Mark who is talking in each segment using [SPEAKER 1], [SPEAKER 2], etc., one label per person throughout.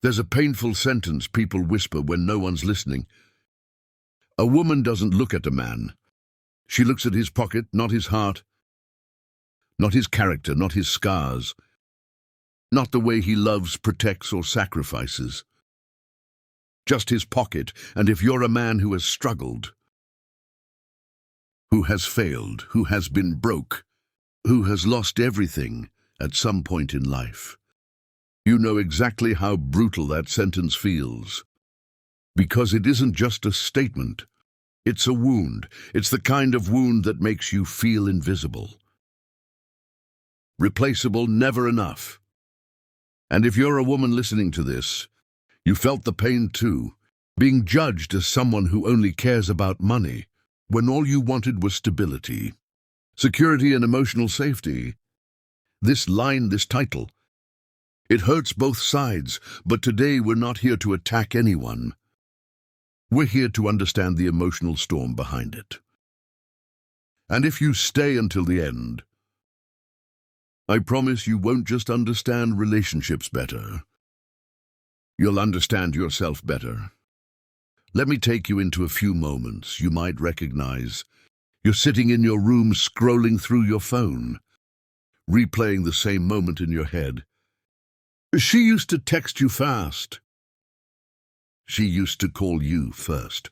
[SPEAKER 1] There's a painful sentence people whisper when no one's listening. A woman doesn't look at a man. She looks at his pocket, not his heart, not his character, not his scars, not the way he loves, protects, or sacrifices. Just his pocket, and if you're a man who has struggled, who has failed, who has been broke, who has lost everything at some point in life, you know exactly how brutal that sentence feels. Because it isn't just a statement. It's a wound. It's the kind of wound that makes you feel invisible. Replaceable, never enough. And if you're a woman listening to this, you felt the pain too, being judged as someone who only cares about money, when all you wanted was stability, security, and emotional safety. This line, this title, it hurts both sides, but today we're not here to attack anyone. We're here to understand the emotional storm behind it. And if you stay until the end, I promise you won't just understand relationships better. You'll understand yourself better. Let me take you into a few moments you might recognize. You're sitting in your room scrolling through your phone, replaying the same moment in your head. She used to text you fast. She used to call you first.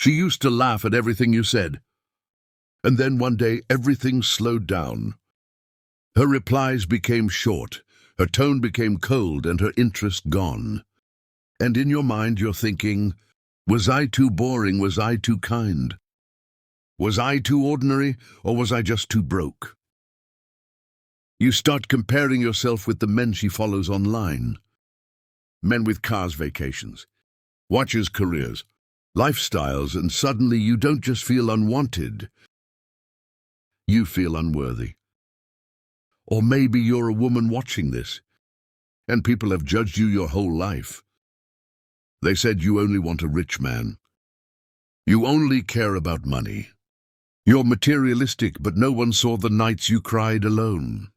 [SPEAKER 1] She used to laugh at everything you said. And then one day everything slowed down. Her replies became short, her tone became cold, and her interest gone. And in your mind you're thinking, was I too boring? Was I too kind? Was I too ordinary, or was I just too broke? You start comparing yourself with the men she follows online. Men with cars, vacations, watches, careers, lifestyles, and suddenly you don't just feel unwanted. You feel unworthy. Or maybe you're a woman watching this, and people have judged you your whole life. They said you only want a rich man. You only care about money. You're materialistic, but no one saw the nights you cried alone.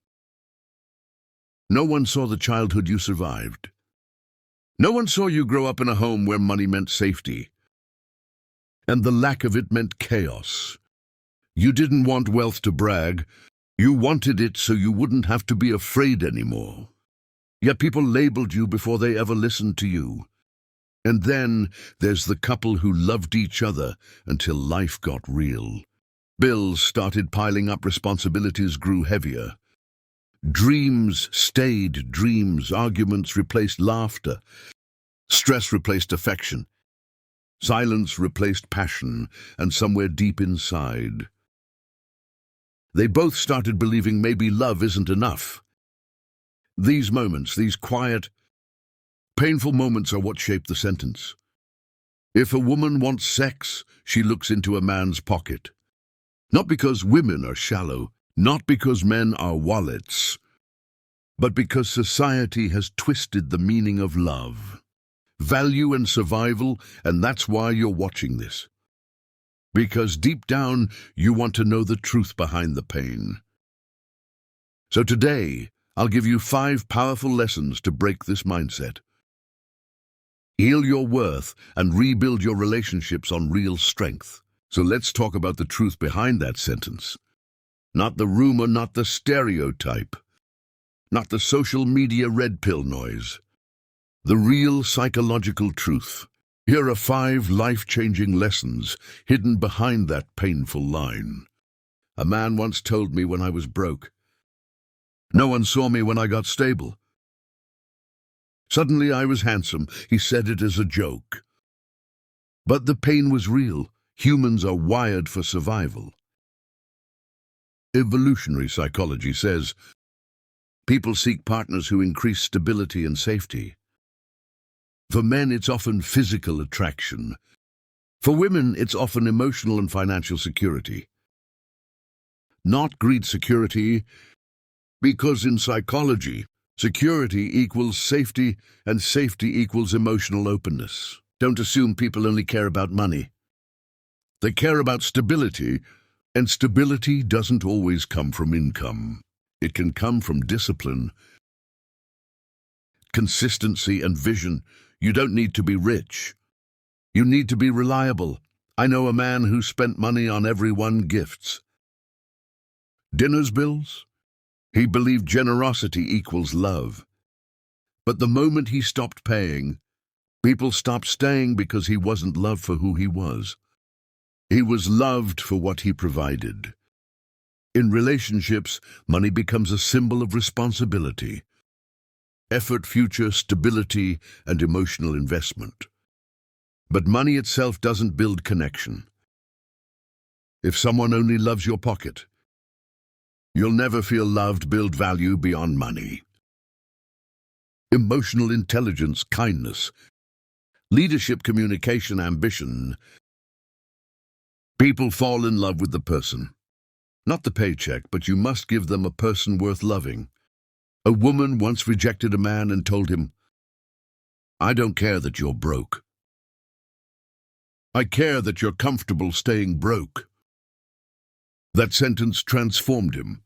[SPEAKER 1] No one saw the childhood you survived. No one saw you grow up in a home where money meant safety, and the lack of it meant chaos. You didn't want wealth to brag. You wanted it so you wouldn't have to be afraid anymore. Yet people labeled you before they ever listened to you. And then there's the couple who loved each other until life got real. Bills started piling up, responsibilities grew heavier. Dreams stayed dreams, arguments replaced laughter, stress replaced affection, silence replaced passion, and somewhere deep inside, they both started believing maybe love isn't enough. These moments, these quiet, painful moments are what shape the sentence. If a woman wants sex, she looks into a man's pocket. Not because women are shallow, not because men are wallets, but because society has twisted the meaning of love, value, and survival, and that's why you're watching this. Because deep down, you want to know the truth behind the pain. So today, I'll give you 5 powerful lessons to break this mindset. Heal your worth and rebuild your relationships on real strength. So let's talk about the truth behind that sentence. Not the rumor, not the stereotype, not the social media red pill noise. The real psychological truth. Here are 5 life-changing lessons hidden behind that painful line. A man once told me when I was broke, no one saw me when I got stable. Suddenly I was handsome. He said it as a joke. But the pain was real. Humans are wired for survival. Evolutionary psychology says people seek partners who increase stability and safety. For men, it's often physical attraction. For women, it's often emotional and financial security. Not greed, security, because in psychology, security equals safety, and safety equals emotional openness. Don't assume people only care about money. They care about stability, and stability doesn't always come from income. It can come from discipline, consistency and vision. You don't need to be rich. You need to be reliable. I know a man who spent money on everyone gifts. Dinner's bills? He believed generosity equals love. But the moment he stopped paying, people stopped staying because he wasn't loved for who he was. He was loved for what he provided. In relationships, money becomes a symbol of responsibility, effort, future stability, and emotional investment. But money itself doesn't build connection. If someone only loves your pocket, you'll never feel loved. Build value beyond money. Emotional intelligence, kindness, leadership, communication, ambition. People fall in love with the person, not the paycheck, but you must give them a person worth loving. A woman once rejected a man and told him, "I don't care that you're broke. I care that you're comfortable staying broke." That sentence transformed him.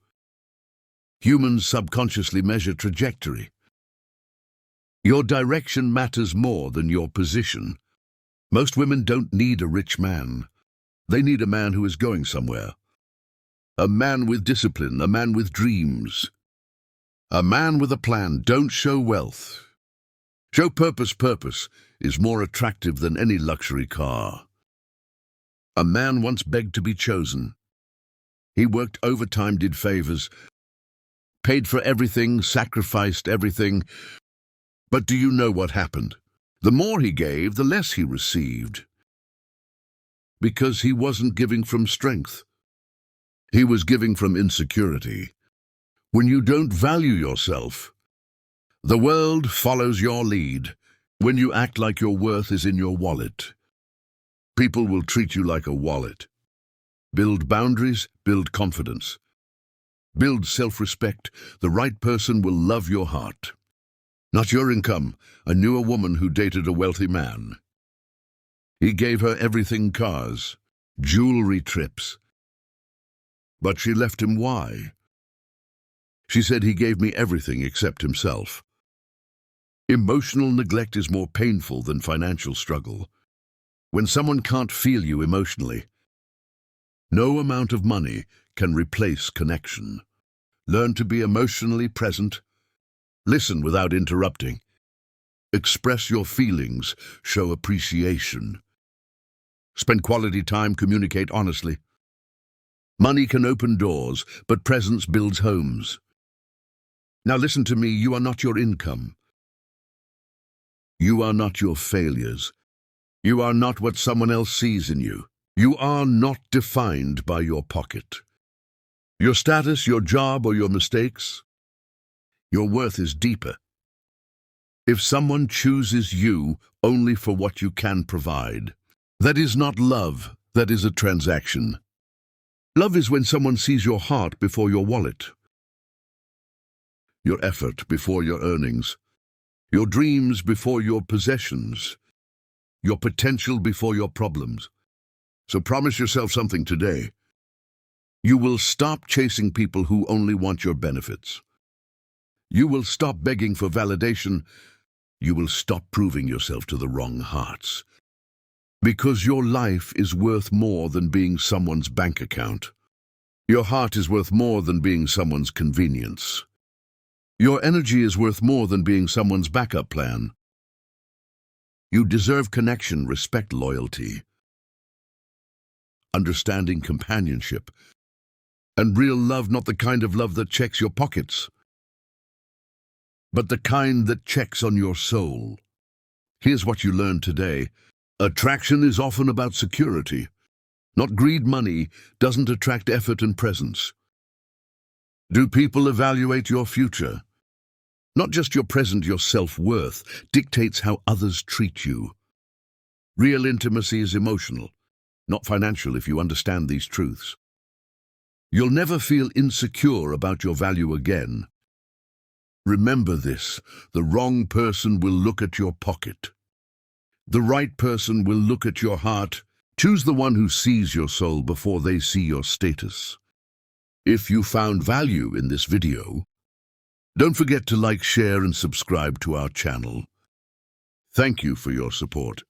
[SPEAKER 1] Humans subconsciously measure trajectory. Your direction matters more than your position. Most women don't need a rich man. They need a man who is going somewhere. A man with discipline, a man with dreams. A man with a plan. Don't show wealth. Show purpose. Purpose is more attractive than any luxury car. A man once begged to be chosen. He worked overtime, did favors, paid for everything, sacrificed everything. But do you know what happened? The more he gave, the less he received. Because he wasn't giving from strength. He was giving from insecurity. When you don't value yourself, the world follows your lead. When you act like your worth is in your wallet, people will treat you like a wallet. Build boundaries, build confidence. Build self-respect. The right person will love your heart, not your income. I knew a woman who dated a wealthy man. He gave her everything: cars, jewelry, trips. But she left him. Why? She said, "He gave me everything except himself." Emotional neglect is more painful than financial struggle. When someone can't feel you emotionally, no amount of money can replace connection. Learn to be emotionally present. Listen without interrupting. Express your feelings. Show appreciation. Spend quality time. Communicate honestly. Money can open doors, but presence builds homes. Now listen to me. You are not your income. You are not your failures. You are not what someone else sees in you. You are not defined by your pocket, your status, your job, or your mistakes. Your worth is deeper. If someone chooses you only for what you can provide, that is not love, that is a transaction. Love is when someone sees your heart before your wallet, your effort before your earnings, your dreams before your possessions, your potential before your problems. So promise yourself something today. You will stop chasing people who only want your benefits. You will stop begging for validation. You will stop proving yourself to the wrong hearts. Because your life is worth more than being someone's bank account. Your heart is worth more than being someone's convenience. Your energy is worth more than being someone's backup plan. You deserve connection, respect, loyalty, understanding, companionship, and real love, not the kind of love that checks your pockets, but the kind that checks on your soul. Here's what you learned today. Attraction is often about security, not greed. Money doesn't attract effort and presence. Do people evaluate your future? Not just your present. Your self-worth dictates how others treat you. Real intimacy is emotional, not financial. If you understand these truths, you'll never feel insecure about your value again. Remember this: the wrong person will look at your pocket. The right person will look at your heart. Choose the one who sees your soul before they see your status. If you found value in this video, Don't forget to like, share, and subscribe to our channel. Thank you for your support.